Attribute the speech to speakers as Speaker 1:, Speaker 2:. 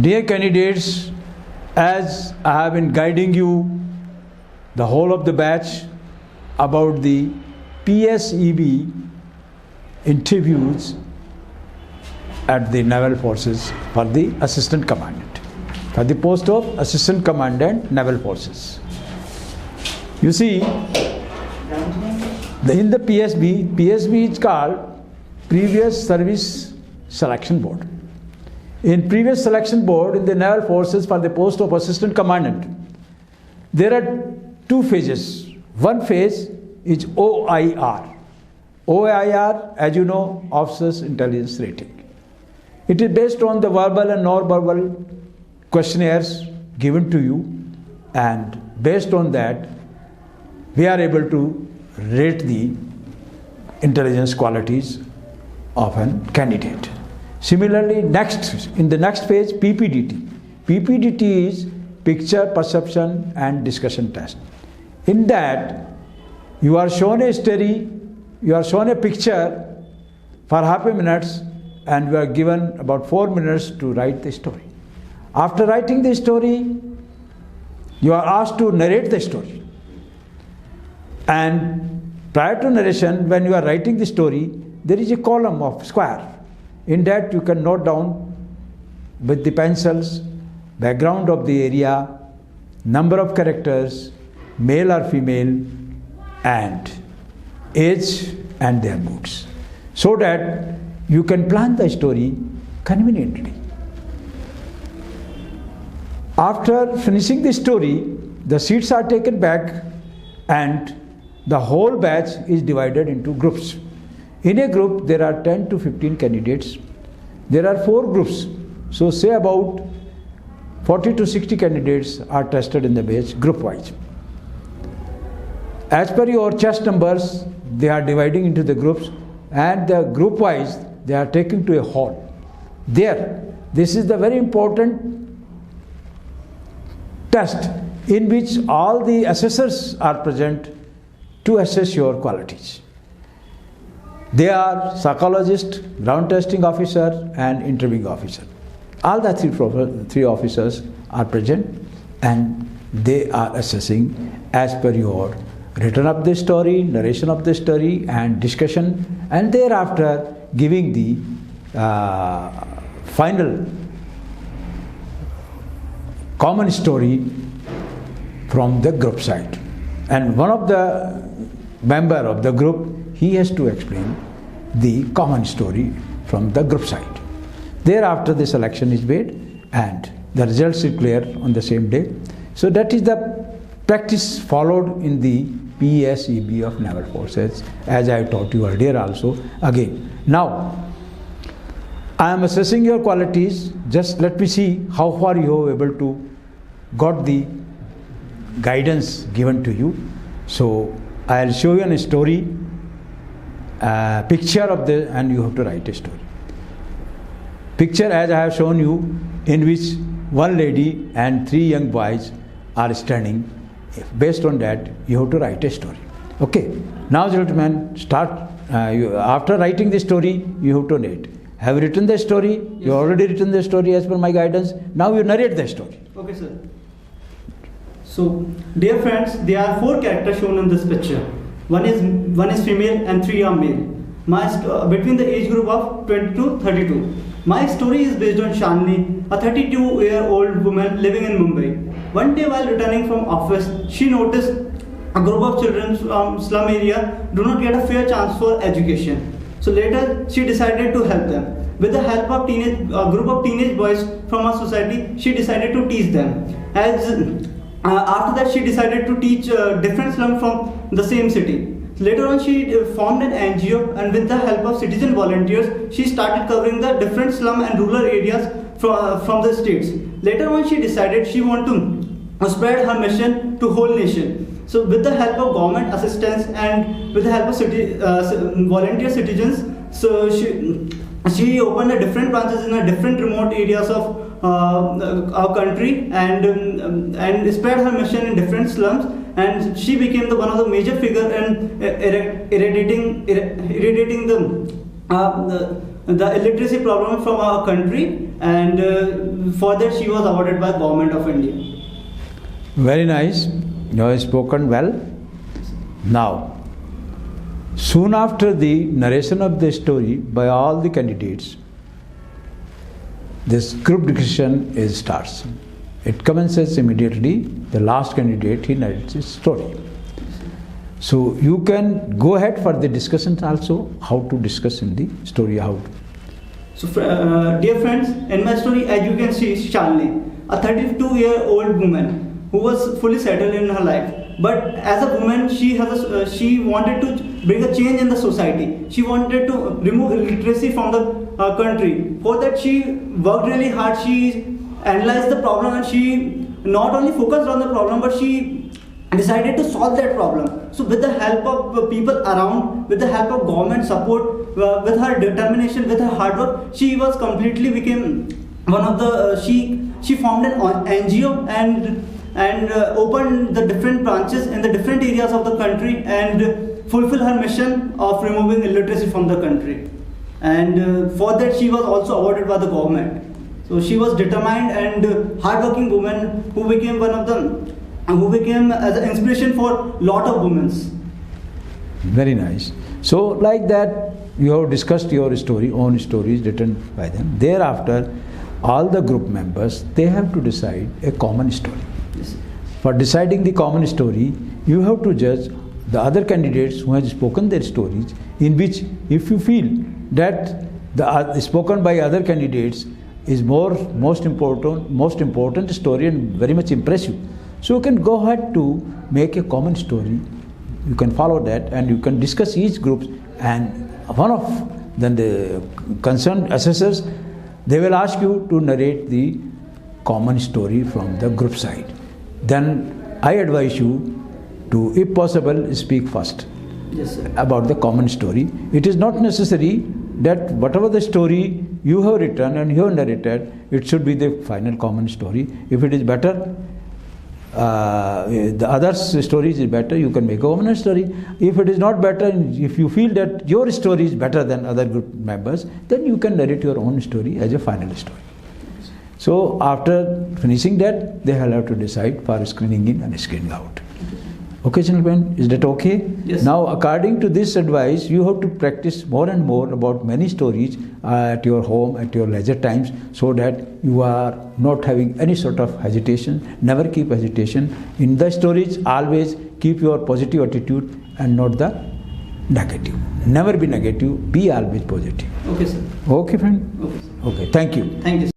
Speaker 1: Dear candidates, as I have been guiding you the whole of the batch about the PSEB interviews at the Naval Forces for the Assistant Commandant, for the post of Assistant Commandant Naval Forces. You see, in the PSB is called Previous Service Selection Board. In previous selection board in the Naval Forces for the post of Assistant Commandant, there are two phases. One phase is OIR. OIR, as you know, Officers Intelligence Rating. It is based on the verbal and non-verbal questionnaires given to you, and based on that, we are able to rate the intelligence qualities of a candidate. Similarly, in the next phase, PPDT. PPDT is Picture, Perception and Discussion Test. In that, you are shown a story, you are shown a picture for half a minute, and you are given about 4 minutes to write the story. After writing the story, you are asked to narrate the story. And prior to narration, when you are writing the story, there is a column of square. In that you can note down with the pencils background of the area, number of characters, male or female, and age and their moods, so that you can plan the story conveniently. After finishing the story, the seats are taken back and the whole batch is divided into groups. In a group, there are 10 to 15 candidates. There are 4 groups. So say about 40 to 60 candidates are tested in the batch group-wise. As per your chest numbers, they are dividing into the groups, and the group-wise, they are taken to a hall. There, this is the very important test in which all the assessors are present to assess your qualities. They are psychologist, ground testing officer and interviewing officer. All the three officers are present, and they are assessing as per your written up the story, narration of the story and discussion, and thereafter giving the final common story from the group side. And one of the member of the group, he has to explain the common story from the group side. Thereafter the selection is made and the results is clear on the same day. So that is the practice followed in the PSEB of Naval Forces, as I taught you earlier also. Again, now I am assessing your qualities. Just let me see how far you are able to got the guidance given to you. So I will show you a story, picture of the, and you have to write a story. Picture as I have shown you, in which one lady and 3 young boys are standing. Based on that, you have to write a story. Okay. Now, gentlemen, start. After writing the story, you have to narrate. Have you written the story? Yes, you already written the story as per my guidance. Now you narrate the story.
Speaker 2: Okay, sir. So, dear friends, there are 4 characters shown in this picture. One is female and 3 are male. Between the age group of 20 to 32. My story is based on Shalini, a 32-year-old woman living in Mumbai. One day while returning from office, she noticed a group of children from slum area do not get a fair chance for education. So later, she decided to help them. With the help of a group of teenage boys from our society, she decided to teach them. After that, she decided to teach different slums from the same city. Later on, she formed an NGO, and with the help of citizen volunteers, she started covering the different slum and rural areas from the states. Later on, she decided she wanted to spread her mission to whole nation. So with the help of government assistance and with the help of volunteer citizens, so she opened a different branches in a different remote areas of our country, and spread her mission in different slums, and she became one of the major figure in eradicating the the illiteracy problem from our country, and for that she was awarded by Government of India.
Speaker 1: Very nice. You have spoken well. Now, soon after the narration of the story by all the candidates, this group discussion starts. It commences immediately. The last candidate, he narrates his story. So you can go ahead for the discussions also, how to discuss in the story, how to.
Speaker 2: So, dear friends, in my story, as you can see, Shalini, a 32-year-old woman who was fully settled in her life. But as a woman, she wanted to bring a change in the society. She wanted to remove illiteracy from the country. For that, she worked really hard. She analyzed the problem, and she not only focused on the problem, but she decided to solve that problem. So with the help of people around, with the help of government support, with her determination, with her hard work, she was completely became one of the, she formed an NGO and opened the different branches in the different areas of the country and fulfill her mission of removing illiteracy from the country. And for that she was also awarded by the government. So she was determined and hardworking woman who became one of them, who became as an inspiration for lot of women.
Speaker 1: Very nice. So like that, you have discussed your story, own stories written by them. Thereafter, all the group members, they have to decide a common story.
Speaker 2: Yes.
Speaker 1: For deciding the common story, you have to judge the other candidates who have spoken their stories, in which if you feel that the spoken by other candidates is most important story and very much impressive, so you can go ahead to make a common story. You can follow that and you can discuss each group, and then the concerned assessors, they will ask you to narrate the common story from the group side. Then I advise you to, if possible, speak first.
Speaker 2: Yes, sir.
Speaker 1: About the common story. It is not necessary that whatever the story you have written and you have narrated, it should be the final common story. If it is better, the other's stories is better, you can make a common story. If it is not better, if you feel that your story is better than other group members, then you can narrate your own story as a final story. So after finishing that, they will have to decide for screening in and screening out. Okay, gentlemen, is that okay?
Speaker 2: Yes.
Speaker 1: Now, according to this advice, you have to practice more and more about many stories at your home, at your leisure times, so that you are not having any sort of hesitation. Never keep hesitation. In the stories, always keep your positive attitude and not the negative. Never be negative, be always positive.
Speaker 2: Okay, sir.
Speaker 1: Okay, friend?
Speaker 2: Okay, sir.
Speaker 1: Okay, thank you.
Speaker 2: Thank you, sir.